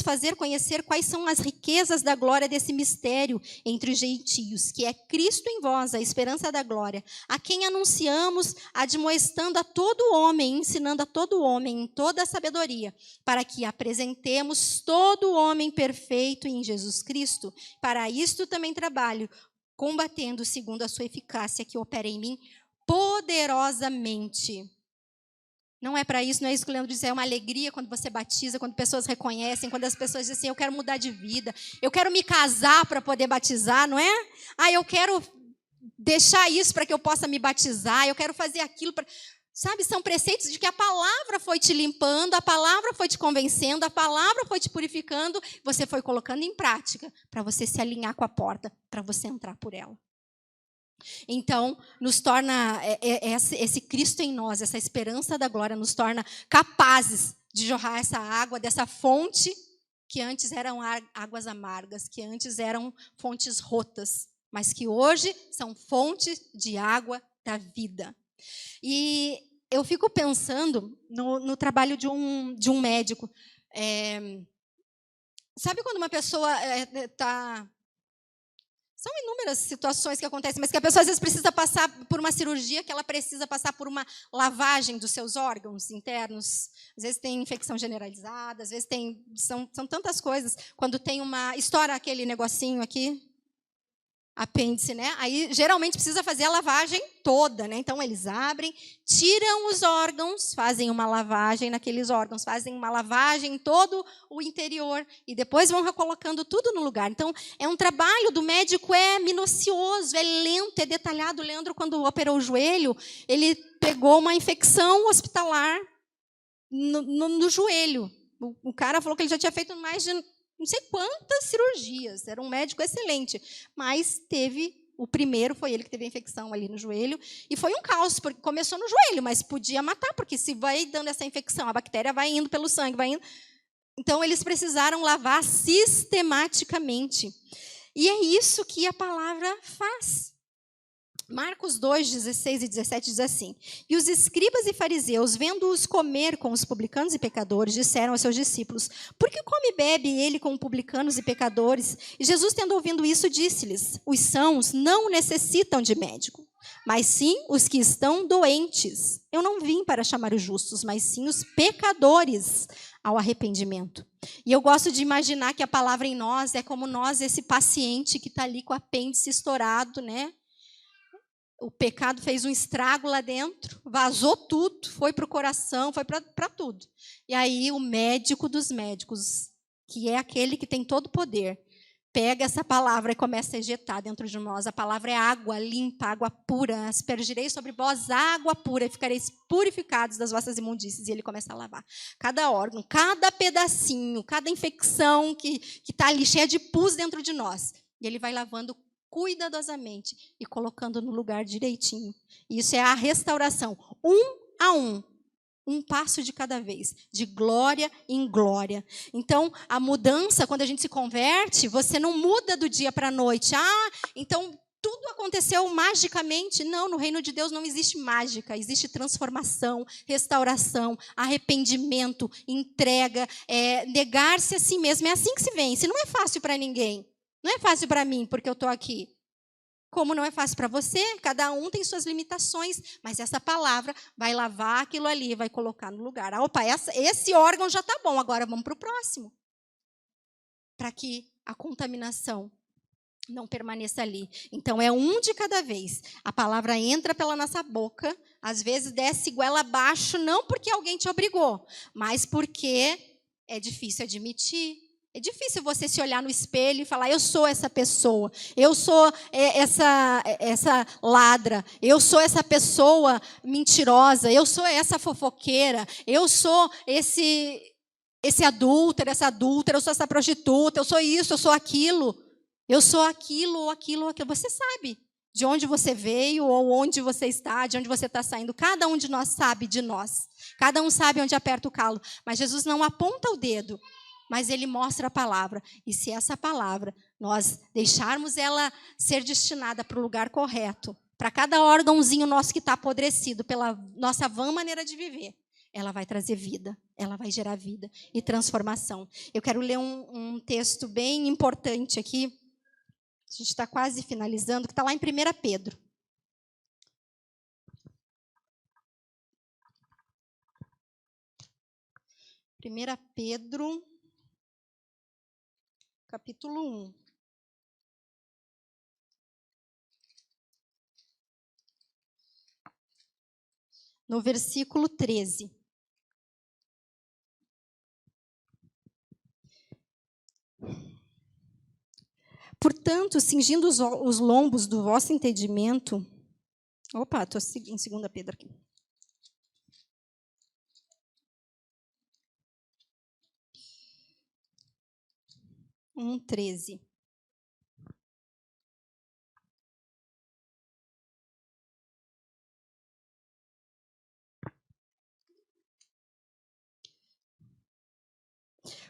Speaker 1: fazer conhecer quais são as riquezas da glória desse mistério entre os gentios, que é Cristo em vós, a esperança da glória, a quem anunciamos, admoestando a todo homem, ensinando a todo homem em toda a sabedoria, para que apresentemos todo homem perfeito em Jesus Cristo. Para isto também trabalho, combatendo segundo a sua eficácia que opera em mim, poderosamente. Não é para isso, não é isso que o Leandro diz, é uma alegria quando você batiza, quando pessoas reconhecem, quando as pessoas dizem assim, eu quero mudar de vida, eu quero me casar para poder batizar, não é? Eu quero deixar isso para que eu possa me batizar, eu quero fazer aquilo para... Sabe, são preceitos de que a palavra foi te limpando, a palavra foi te convencendo, a palavra foi te purificando, você foi colocando em prática para você se alinhar com a porta, para você entrar por ela. Então, nos torna, esse Cristo em nós, essa esperança da glória, nos torna capazes de jorrar essa água dessa fonte que antes eram águas amargas, que antes eram fontes rotas, mas que hoje são fontes de água da vida. E eu fico pensando no trabalho de um médico. Sabe quando uma pessoa está... São inúmeras situações que acontecem, mas que a pessoa às vezes precisa passar por uma cirurgia, que ela precisa passar por uma lavagem dos seus órgãos internos. Às vezes tem infecção generalizada, às vezes são tantas coisas. Quando tem estoura aquele negocinho aqui, apêndice, né? Aí geralmente precisa fazer a lavagem toda, né? Então eles abrem, tiram os órgãos, fazem uma lavagem naqueles órgãos, fazem uma lavagem em todo o interior e depois vão recolocando tudo no lugar. Então é um trabalho do médico, é minucioso, é lento, é detalhado. O Leandro, quando operou o joelho, ele pegou uma infecção hospitalar no joelho. O cara falou que ele já tinha feito mais de não sei quantas cirurgias, era um médico excelente, mas o primeiro foi ele que teve a infecção ali no joelho, e foi um caos, porque começou no joelho, mas podia matar, porque se vai dando essa infecção, a bactéria vai indo pelo sangue, vai indo. Então, eles precisaram lavar sistematicamente. E é isso que a palavra faz. Marcos 2, 16 e 17 diz assim: E os escribas e fariseus, vendo-os comer com os publicanos e pecadores, disseram aos seus discípulos: Por que come e bebe ele com publicanos e pecadores? E Jesus, tendo ouvido isso, disse-lhes: Os sãos não necessitam de médico, mas sim os que estão doentes. Eu não vim para chamar os justos, mas sim os pecadores ao arrependimento. E eu gosto de imaginar que a palavra em nós é como nós, esse paciente que está ali com o apêndice estourado, né? O pecado fez um estrago lá dentro, vazou tudo, foi para o coração, foi para tudo. E aí o médico dos médicos, que é aquele que tem todo o poder, pega essa palavra e começa a ejetar dentro de nós. A palavra é água limpa, água pura. Aspergirei sobre vós água pura e ficareis purificados das vossas imundícies. E ele começa a lavar cada órgão, cada pedacinho, cada infecção que está ali cheia de pus dentro de nós. E ele vai lavando cuidadosamente e colocando no lugar direitinho. Isso é a restauração, um a um passo de cada vez, de glória em glória. Então, a mudança, quando a gente se converte, você não muda do dia para a noite. Então tudo aconteceu magicamente. Não, no reino de Deus não existe mágica, existe transformação, restauração, arrependimento, entrega, negar-se a si mesmo. É assim que se vence. Não é fácil para ninguém. Não é fácil para mim, porque eu estou aqui. Como não é fácil para você, cada um tem suas limitações, mas essa palavra vai lavar aquilo ali, vai colocar no lugar. Opa, esse órgão já está bom, agora vamos para o próximo. Para que a contaminação não permaneça ali. Então, é um de cada vez. A palavra entra pela nossa boca, às vezes desce goela abaixo, não porque alguém te obrigou, mas porque é difícil admitir. É difícil você se olhar no espelho e falar: eu sou essa pessoa, eu sou essa ladra, eu sou essa pessoa mentirosa, eu sou essa fofoqueira, eu sou esse adúltero, essa adúltera, eu sou essa prostituta, eu sou isso, eu sou aquilo. Eu sou aquilo, ou aquilo, ou aquilo. Você sabe de onde você veio, ou onde você está, de onde você está saindo. Cada um de nós sabe de nós. Cada um sabe onde aperta o calo. Mas Jesus não aponta o dedo, mas ele mostra a palavra. E se essa palavra, nós deixarmos ela ser destinada para o lugar correto, para cada órgãozinho nosso que está apodrecido pela nossa vã maneira de viver, ela vai trazer vida, ela vai gerar vida e transformação. Eu quero ler um texto bem importante aqui. A gente está quase finalizando, que está lá em 1 Pedro. Pedro, capítulo 1. No versículo 13. Portanto, cingindo os lombos do vosso entendimento... Opa, estou em 2 Pedro aqui. Um 13.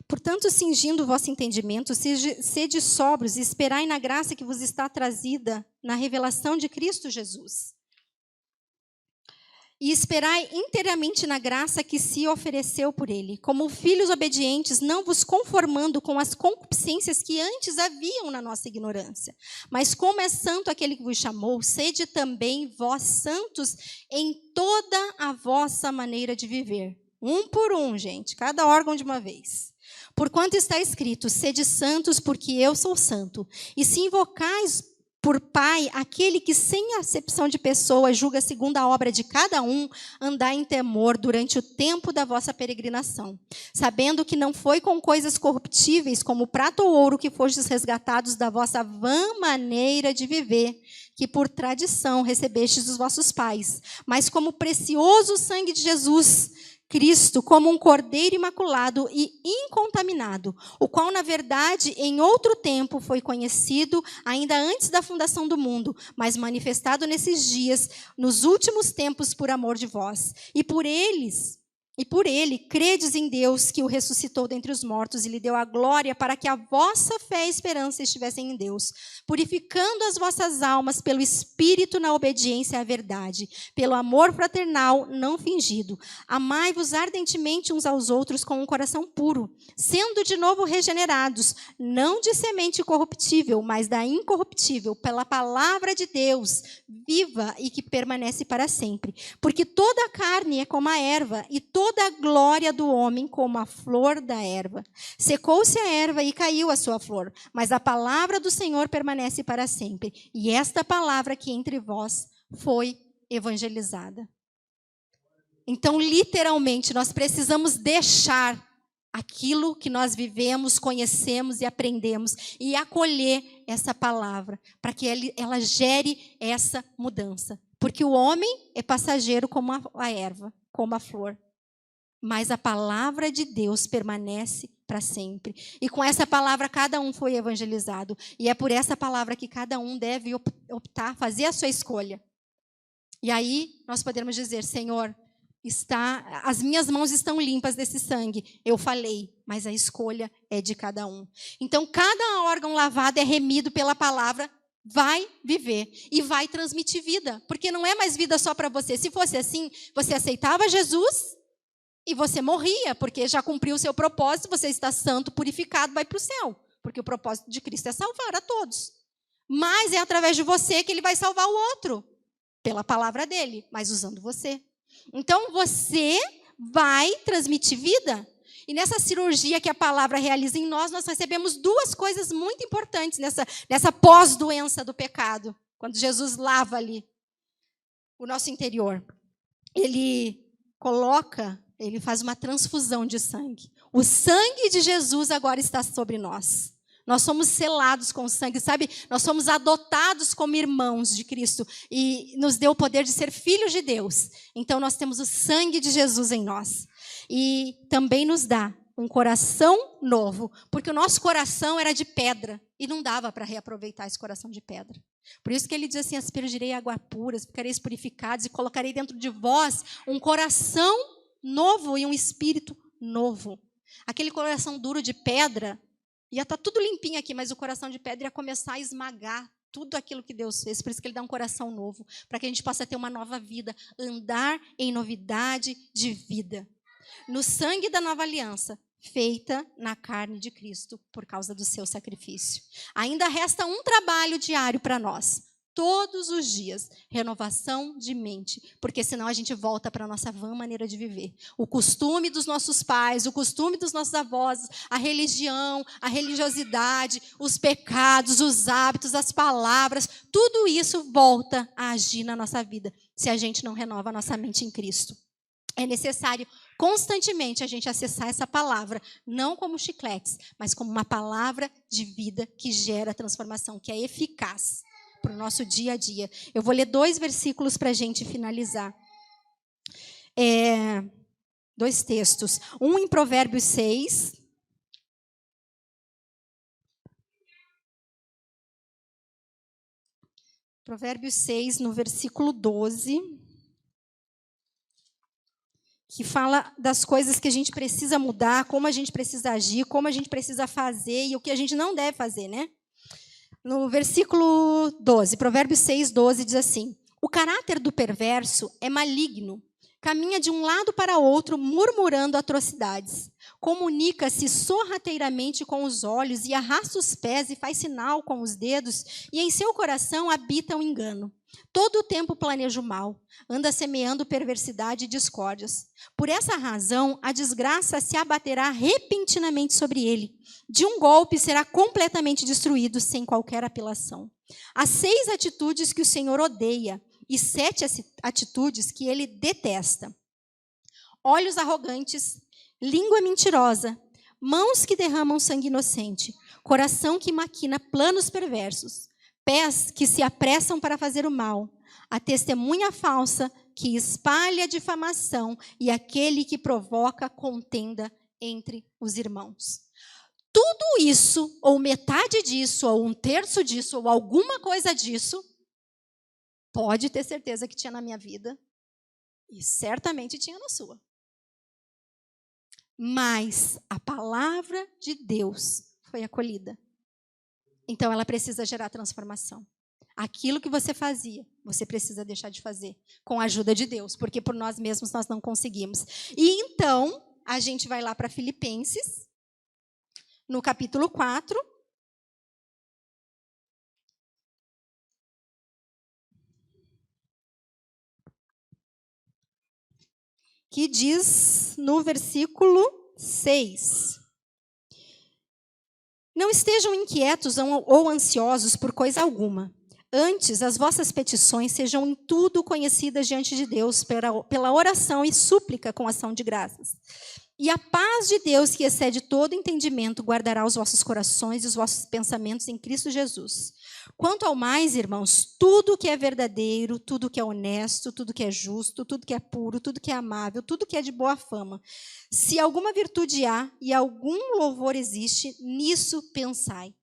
Speaker 1: Portanto, cingindo o vosso entendimento, sede sóbrios e esperai na graça que vos está trazida na revelação de Cristo Jesus. E esperai inteiramente na graça que se ofereceu por ele, como filhos obedientes, não vos conformando com as concupiscências que antes haviam na nossa ignorância. Mas como é santo aquele que vos chamou, sede também vós santos em toda a vossa maneira de viver. Um por um, gente, cada órgão de uma vez. Porquanto está escrito: sede santos, porque eu sou santo. E se invocais por Pai aquele que sem acepção de pessoas julga segundo a obra de cada um, andai em temor durante o tempo da vossa peregrinação, sabendo que não foi com coisas corruptíveis, como prata ou ouro, que fostes resgatados da vossa vã maneira de viver, que por tradição recebestes dos vossos pais, mas como precioso sangue de Jesus Cristo, como um cordeiro imaculado e incontaminado, o qual, na verdade, em outro tempo foi conhecido, ainda antes da fundação do mundo, mas manifestado nesses dias, nos últimos tempos, por amor de vós. E por eles E por ele, credes em Deus que o ressuscitou dentre os mortos e lhe deu a glória para que a vossa fé e esperança estivessem em Deus, purificando as vossas almas pelo Espírito na obediência à verdade, pelo amor fraternal não fingido. Amai-vos ardentemente uns aos outros com um coração puro, sendo de novo regenerados, não de semente corruptível, mas da incorruptível, pela palavra de Deus, viva e que permanece para sempre. Porque toda a carne é como a erva, e toda a glória do homem como a flor da erva. Secou-se a erva e caiu a sua flor, mas a palavra do Senhor permanece para sempre. E esta palavra que entre vós foi evangelizada. Então, literalmente, nós precisamos deixar aquilo que nós vivemos, conhecemos e aprendemos e acolher essa palavra para que ela gere essa mudança. Porque o homem é passageiro como a erva, como a flor. Mas a palavra de Deus permanece para sempre. E com essa palavra cada um foi evangelizado. E é por essa palavra que cada um deve optar, fazer a sua escolha. E aí nós podemos dizer, Senhor, as minhas mãos estão limpas desse sangue. Eu falei, mas a escolha é de cada um. Então cada órgão lavado é remido pela palavra, vai viver e vai transmitir vida. Porque não é mais vida só para você. Se fosse assim, você aceitava Jesus e você morria, porque já cumpriu o seu propósito, você está santo, purificado, vai para o céu. Porque o propósito de Cristo é salvar a todos. Mas é através de você que ele vai salvar o outro. Pela palavra dele, mas usando você. Então você vai transmitir vida. E nessa cirurgia que a palavra realiza em nós, nós recebemos duas coisas muito importantes nessa pós-doença do pecado. Quando Jesus lava ali o nosso interior. Ele faz uma transfusão de sangue. O sangue de Jesus agora está sobre nós. Nós somos selados com o sangue, sabe? Nós somos adotados como irmãos de Cristo e nos deu o poder de ser filhos de Deus. Então nós temos o sangue de Jesus em nós. E também nos dá um coração novo, porque o nosso coração era de pedra e não dava para reaproveitar esse coração de pedra. Por isso que ele diz assim, aspergirei água pura, ficareis purificados e colocarei dentro de vós um coração novo e um espírito novo. Aquele coração duro de pedra, ia estar tudo limpinho aqui, mas o coração de pedra ia começar a esmagar tudo aquilo que Deus fez. Por isso que ele dá um coração novo, para que a gente possa ter uma nova vida, andar em novidade de vida. No sangue da nova aliança, feita na carne de Cristo, por causa do seu sacrifício. Ainda resta um trabalho diário para nós. Todos os dias, renovação de mente, porque senão a gente volta para a nossa vã maneira de viver. O costume dos nossos pais, o costume dos nossos avós, a religião, a religiosidade, os pecados, os hábitos, as palavras, tudo isso volta a agir na nossa vida, se a gente não renova a nossa mente em Cristo. É necessário constantemente a gente acessar essa palavra, não como chicletes, mas como uma palavra de vida que gera transformação, que é eficaz para o nosso dia a dia. Eu vou ler 2 versículos para a gente finalizar. 2 textos. Um em Provérbios 6. Provérbios 6, no versículo 12. Que fala das coisas que a gente precisa mudar, como a gente precisa agir, como a gente precisa fazer e o que a gente não deve fazer, né? No versículo 12, Provérbios 6, 12, diz assim: o caráter do perverso é maligno, caminha de um lado para outro, murmurando atrocidades. Comunica-se sorrateiramente com os olhos e arrasta os pés e faz sinal com os dedos, e em seu coração habita o engano. Todo o tempo planeja o mal, anda semeando perversidade e discórdias. Por essa razão, a desgraça se abaterá repentinamente sobre ele. De um golpe será completamente destruído, sem qualquer apelação. Há 6 atitudes que o Senhor odeia e 7 atitudes que ele detesta: olhos arrogantes, língua mentirosa, mãos que derramam sangue inocente, coração que maquina planos perversos, pés que se apressam para fazer o mal, a testemunha falsa que espalha difamação e aquele que provoca contenda entre os irmãos. Tudo isso, ou metade disso, ou 1/3 disso, ou alguma coisa disso, pode ter certeza que tinha na minha vida e certamente tinha na sua. mas a palavra de Deus foi acolhida. Então ela precisa gerar transformação. Aquilo que você fazia, você precisa deixar de fazer, com a ajuda de Deus, porque por nós mesmos nós não conseguimos. E então, a gente vai lá para Filipenses, no capítulo 4. Que diz no versículo 6. Não estejam inquietos ou ansiosos por coisa alguma. Antes, as vossas petições sejam em tudo conhecidas diante de Deus pela oração e súplica com ação de graças. E a paz de Deus, que excede todo entendimento, guardará os vossos corações e os vossos pensamentos em Cristo Jesus. Quanto ao mais, irmãos, tudo que é verdadeiro, tudo que é honesto, tudo que é justo, tudo que é puro, tudo que é amável, tudo que é de boa fama. Se alguma virtude há e algum louvor existe, nisso pensai.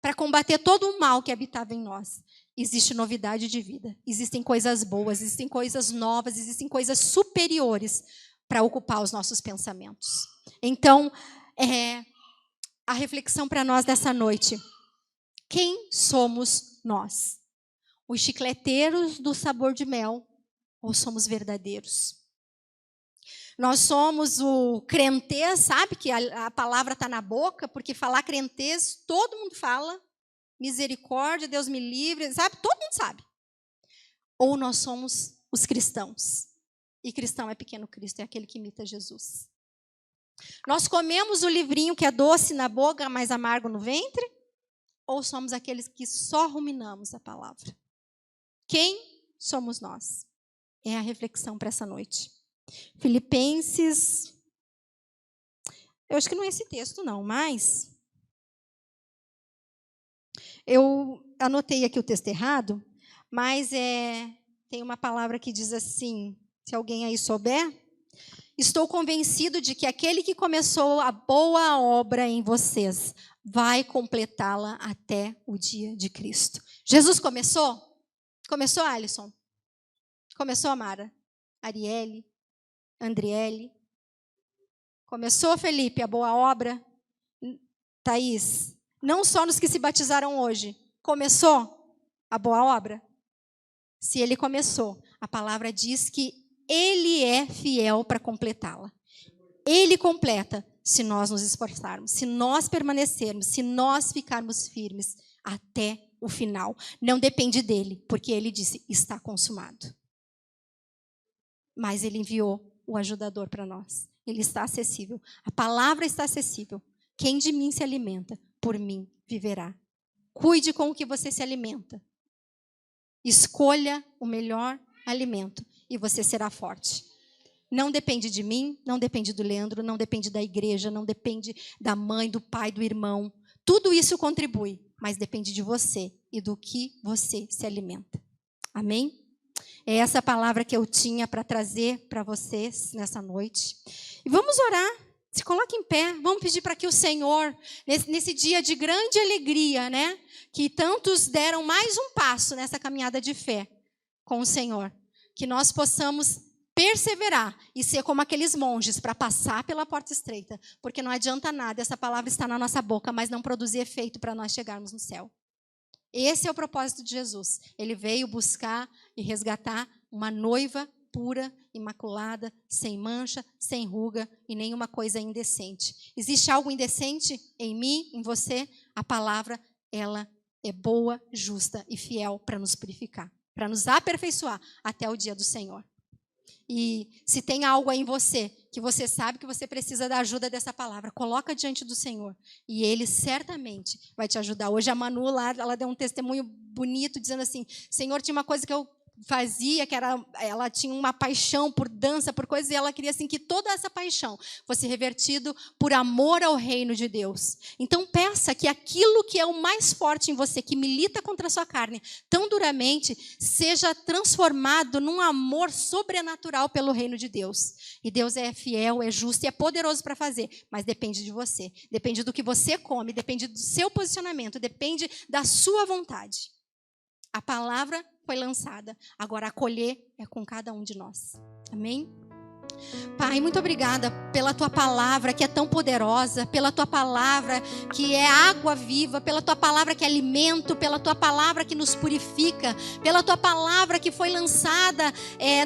Speaker 1: Para combater todo o mal que habitava em nós, existe novidade de vida. Existem coisas boas, existem coisas novas, existem coisas superiores para ocupar os nossos pensamentos. Então, a reflexão para nós dessa noite. Quem somos nós? Os chicleteiros do sabor de mel ou somos verdadeiros? Nós somos o crentez, sabe que a palavra está na boca, porque falar crentez, todo mundo fala. Misericórdia, Deus me livre, sabe? Todo mundo sabe. Ou nós somos os cristãos. E cristão é pequeno Cristo, é aquele que imita Jesus. Nós comemos o livrinho que é doce na boca, mas amargo no ventre? Ou somos aqueles que só ruminamos a palavra? Quem somos nós? É a reflexão para essa noite. Filipenses, eu acho que não é esse texto não, mas eu anotei aqui o texto errado, mas tem uma palavra que diz assim, se alguém aí souber: estou convencido de que aquele que começou a boa obra em vocês vai completá-la até o dia de Cristo. Jesus começou? Começou, Alisson? Começou, Mara? Arielle? Andriele? Começou, Felipe, a boa obra? Thaís? Não só nos que se batizaram hoje. Começou a boa obra? Se ele começou, a palavra diz que ele é fiel para completá-la. Ele completa se nós nos esforçarmos, se nós permanecermos, se nós ficarmos firmes até o final. Não depende dele, porque ele disse, está consumado. Mas ele enviou o ajudador para nós. Ele está acessível. A palavra está acessível. Quem de mim se alimenta, por mim viverá. Cuide com o que você se alimenta. Escolha o melhor alimento e você será forte. Não depende de mim, não depende do Leandro, não depende da igreja, não depende da mãe, do pai, do irmão. Tudo isso contribui, mas depende de você e do que você se alimenta. Amém? É essa palavra que eu tinha para trazer para vocês nessa noite. E vamos orar. Se coloque em pé. Vamos pedir para que o Senhor, nesse dia de grande alegria, né? Que tantos deram mais um passo nessa caminhada de fé com o Senhor. Que nós possamos perseverar e ser como aqueles monges para passar pela porta estreita. Porque não adianta nada essa palavra estar na nossa boca, mas não produzir efeito para nós chegarmos no céu. Esse é o propósito de Jesus. Ele veio buscar e resgatar uma noiva pura, imaculada, sem mancha, sem ruga e nenhuma coisa indecente. Existe algo indecente em mim, em você? A palavra, ela é boa, justa e fiel para nos purificar, para nos aperfeiçoar até o dia do Senhor. E se tem algo aí em você, que você sabe que você precisa da ajuda dessa palavra, coloca diante do Senhor. E Ele certamente vai te ajudar. Hoje a Manu lá, ela deu um testemunho bonito, dizendo assim, Senhor, tinha uma coisa que eu fazia, que era, ela tinha uma paixão por dança, por coisas, e ela queria assim, que toda essa paixão fosse revertido por amor ao reino de Deus. Então peça que aquilo que é o mais forte em você, que milita contra a sua carne, tão duramente, seja transformado num amor sobrenatural pelo reino de Deus. E Deus é fiel, é justo e é poderoso para fazer, mas depende de você, depende do que você come, depende do seu posicionamento, depende da sua vontade. A palavra foi lançada. Agora, acolher é com cada um de nós. Amém? Pai, muito obrigada pela Tua palavra que é tão poderosa, pela Tua palavra que é água viva, pela Tua palavra que é alimento, pela Tua palavra que nos purifica, pela Tua palavra que foi lançada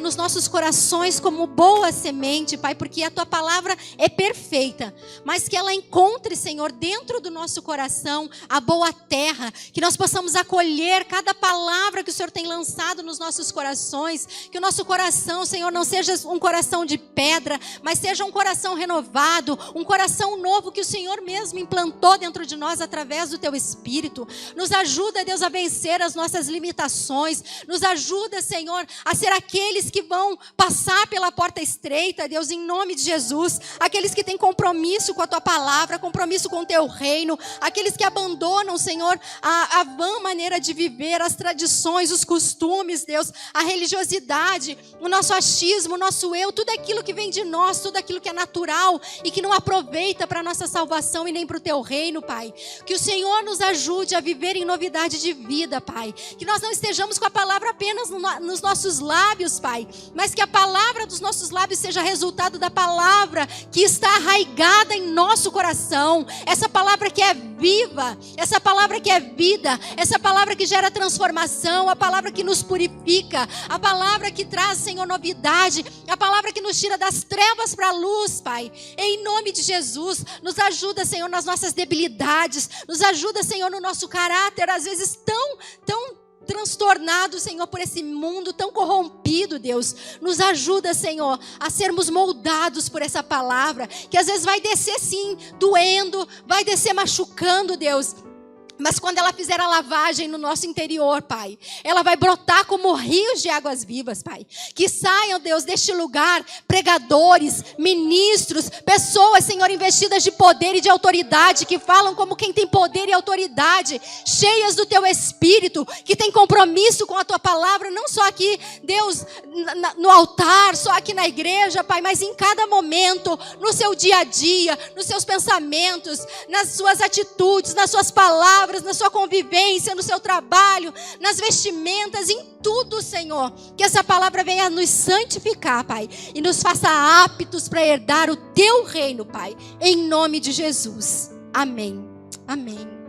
Speaker 1: nos nossos corações como boa semente, Pai, porque a Tua palavra é perfeita, mas que ela encontre, Senhor, dentro do nosso coração a boa terra, que nós possamos acolher cada palavra que o Senhor tem lançado nos nossos corações, que o nosso coração, Senhor, não seja um coração de pedra, mas seja um coração renovado, um coração novo que o Senhor mesmo implantou dentro de nós através do Teu Espírito. Nos ajuda, Deus, a vencer as nossas limitações. Nos ajuda, Senhor, a ser aqueles que vão passar pela porta estreita, Deus, em nome de Jesus. Aqueles que têm compromisso com a Tua palavra, compromisso com o Teu reino. Aqueles que abandonam, Senhor, a vã maneira de viver, as tradições, os costumes, Deus, a religiosidade, o nosso achismo, o nosso eu, tudo aquilo que vem de nós, tudo aquilo que é natural e que não aproveita para a nossa salvação e nem para o Teu reino, Pai. Que o Senhor nos ajude a viver em novidade de vida, Pai. Que nós não estejamos com a palavra apenas nos nossos lábios, Pai, mas que a palavra dos nossos lábios seja resultado da palavra que está arraigada em nosso coração. Essa palavra que é viva, essa palavra que é vida, essa palavra que gera transformação, a palavra que nos purifica, a palavra que traz, Senhor, novidade, a palavra que nos tira das trevas para a luz, Pai. Em nome de Jesus, nos ajuda, Senhor, nas nossas debilidades, nos ajuda, Senhor, no nosso caráter, às vezes tão transtornado, Senhor, por esse mundo tão corrompido, Deus. Nos ajuda, Senhor, a sermos moldados por essa palavra, que às vezes vai descer sim, doendo, vai descer machucando, Deus. Mas quando ela fizer a lavagem no nosso interior, Pai, ela vai brotar como rios de águas vivas, Pai. Que saiam, Deus, deste lugar pregadores, ministros, pessoas, Senhor, investidas de poder e de autoridade, que falam como quem tem poder e autoridade, cheias do Teu Espírito, que tem compromisso com a Tua palavra, não só aqui, Deus, no altar, só aqui na igreja, Pai, mas em cada momento, no seu dia a dia, nos seus pensamentos, nas suas atitudes, nas suas palavras, na sua convivência, no seu trabalho, nas vestimentas, em tudo, Senhor. Que essa palavra venha nos santificar, Pai, e nos faça aptos para herdar o Teu reino, Pai, em nome de Jesus. Amém. Amém.